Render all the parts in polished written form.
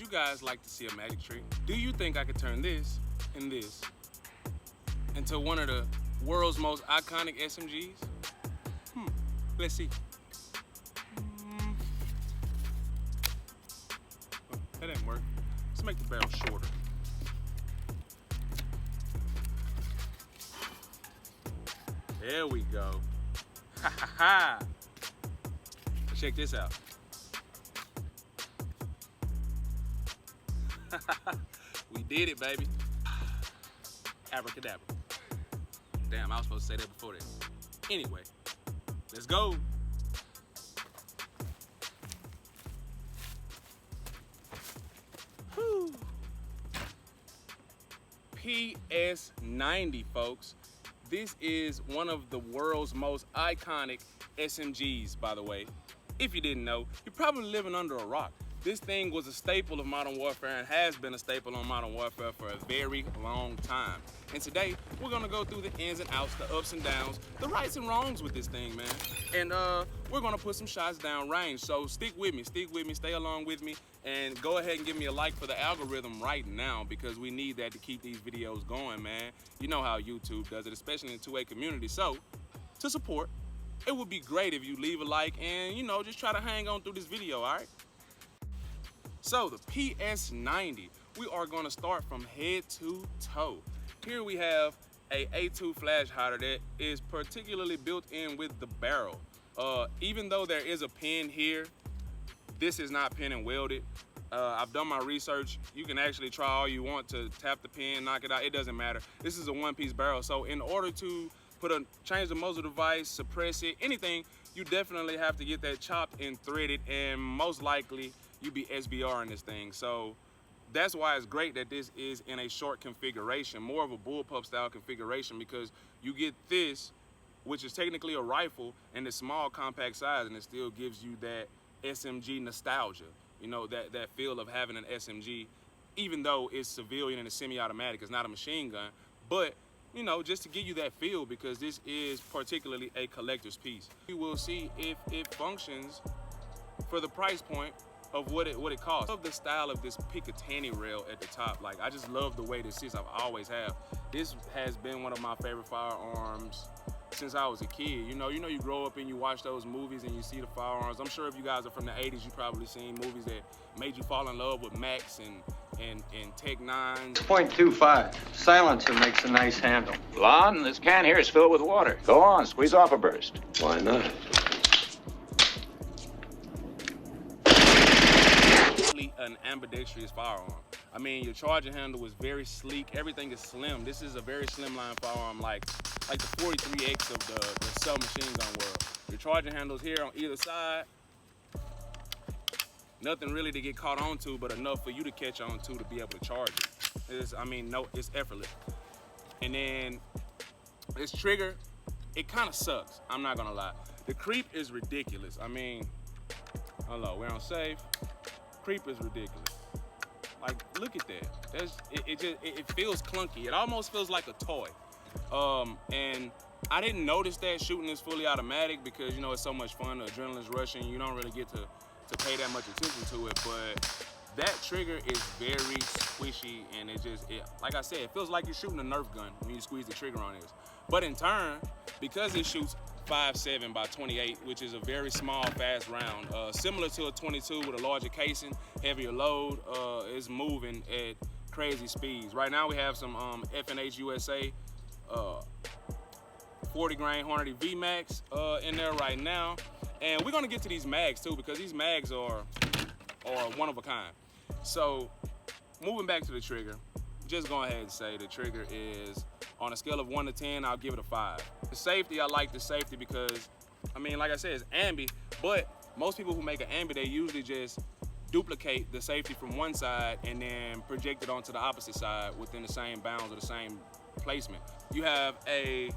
you guys like to see a magic trick? Do you think I could turn this and this into one of the world's most iconic SMGs? Let's see. Oh, that didn't work. Let's make the barrel shorter. There we go. Ha ha ha. Check this out. We did it, baby. Abracadabra. Damn, I was supposed to say that before that. Anyway, let's go. Whew. PS90, folks. This is one of the world's most iconic SMGs, by the way. If you didn't know, you're probably living under a rock. This thing was a staple of Modern Warfare and has been a staple on Modern Warfare for a very long time. And today, we're gonna go through the ins and outs, the ups and downs, the rights and wrongs with this thing, man. And we're gonna put some shots down range. So stick with me, stay along with me, and go ahead and give me a like for the algorithm right now, because we need that to keep these videos going, man. You know how YouTube does it, especially in the 2A community. So, to support, it would be great if you leave a like and, you know, just try to hang on through this video, all right? So the PS90, we are gonna start from head to toe. Here we have a A2 flash hider that is particularly built in with the barrel. Even though there is a pin here, this is not pin and welded. I've done my research. You can actually try all you want to tap the pin, knock it out, it doesn't matter. This is a one-piece barrel, so in order to change the muzzle device, suppress it, anything, you definitely have to get that chopped and threaded, and most likely you be SBR in this thing. So that's why it's great that this is in a short configuration, more of a bullpup style configuration, because you get this, which is technically a rifle, in the small compact size, and it still gives you that SMG nostalgia, you know, that feel of having an SMG, even though it's civilian and it's semi-automatic, it's not a machine gun, but you know, just to give you that feel, because this is particularly a collector's piece. You will see if it functions for the price point of what it costs. I love the style of this Picatinny rail at the top. Like, I just love the way this sits. I've always have. This has been one of my favorite firearms since I was a kid. You know, you grow up and you watch those movies and you see the firearms. I'm sure if you guys are from the 80s, you probably seen movies that made you fall in love with Max and Tech 9s. .25. Silencer makes a nice handle. Lon, this can here is filled with water. Go on, squeeze off a burst. Why not? An ambidextrous firearm. I mean, your charging handle is very sleek. Everything is slim. This is a very slimline firearm, like the 43X of the submachine gun world. Your charging handles here on either side. Nothing really to get caught onto, but enough for you to catch on to be able to charge it. It's effortless. And then this trigger, it kind of sucks. I'm not gonna lie. The creep is ridiculous. I mean, hello, we're on safe. Creep is ridiculous. Like, look at that. It feels clunky. It almost feels like a toy. And I didn't notice that shooting is fully automatic, because you know it's so much fun. The adrenaline's rushing. You don't really get to pay that much attention to it. But that trigger is very squishy, and like I said, it feels like you're shooting a Nerf gun when you squeeze the trigger on this. But in turn, because it shoots 5.7 by 28, which is a very small, fast round, similar to a 22 with a larger casing, heavier load, is moving at crazy speeds. Right now we have some FN USA 40 grain Hornady VMAX in there right now, and we're gonna get to these mags too, because these mags are one of a kind. So moving back to the trigger, just go ahead and say the trigger is, on a scale of 1 to 10, I'll give it a 5. The safety, I like the safety because, I mean, like I said, it's ambi, but most people who make an ambi, they usually just duplicate the safety from one side and then project it onto the opposite side within the same bounds or the same placement. You have a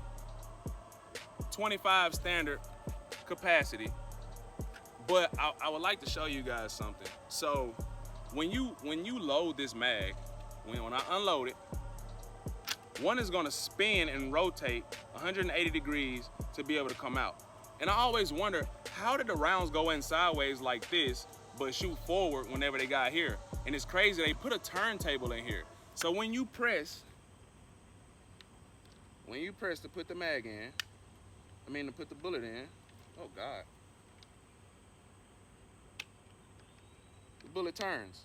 25 standard capacity, but I would like to show you guys something. So when you load this mag, when I unload it, one is gonna spin and rotate 180 degrees to be able to come out. And I always wonder, how did the rounds go in sideways like this, but shoot forward whenever they got here? And it's crazy, they put a turntable in here. So when you press to put the mag in, to put the bullet in, oh God. The bullet turns.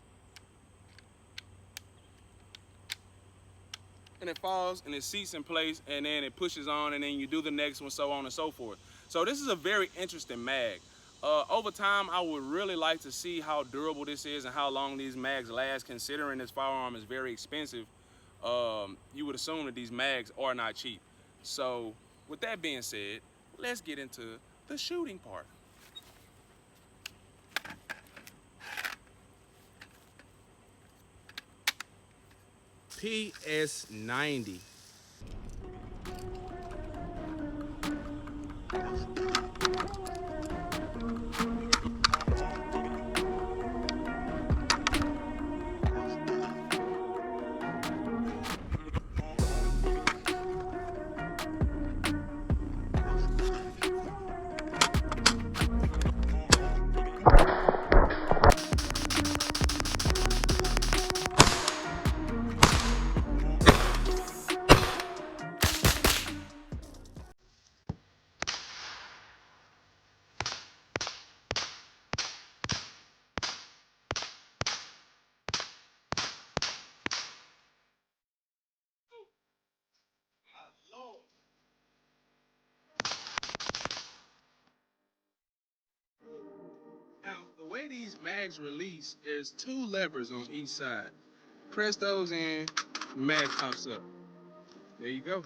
And it falls and it seats in place and then it pushes on and then you do the next one, so on and so forth. So this is a very interesting mag. Over time, I would really like to see how durable this is and how long these mags last, considering this firearm is very expensive. You would assume that these mags are not cheap. So with that being said, let's get into the shooting part. PS90. Now, the way these mags release is 2 levers on each side. Press those in, mag pops up. There you go.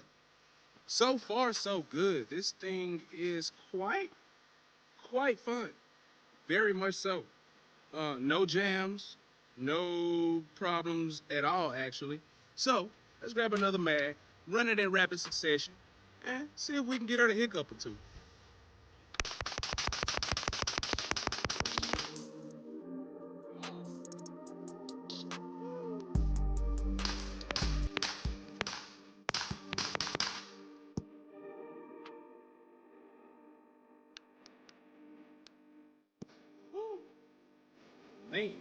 So far, so good. This thing is quite fun. Very much so. No jams, no problems at all, actually. So, let's grab another mag, run it in rapid succession, and see if we can get her a hiccup or two. Woo. Man.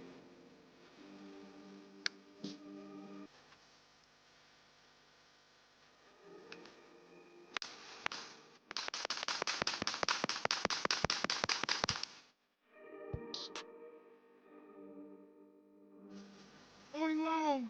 Going long.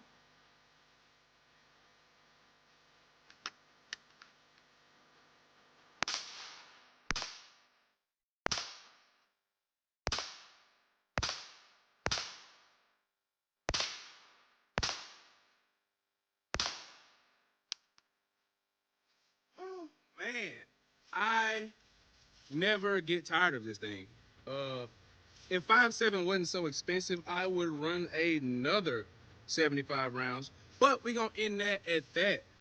Oh, man. I never get tired of this thing. If 5.7 wasn't so expensive, I would run another 75 rounds. But we're gonna end that at that.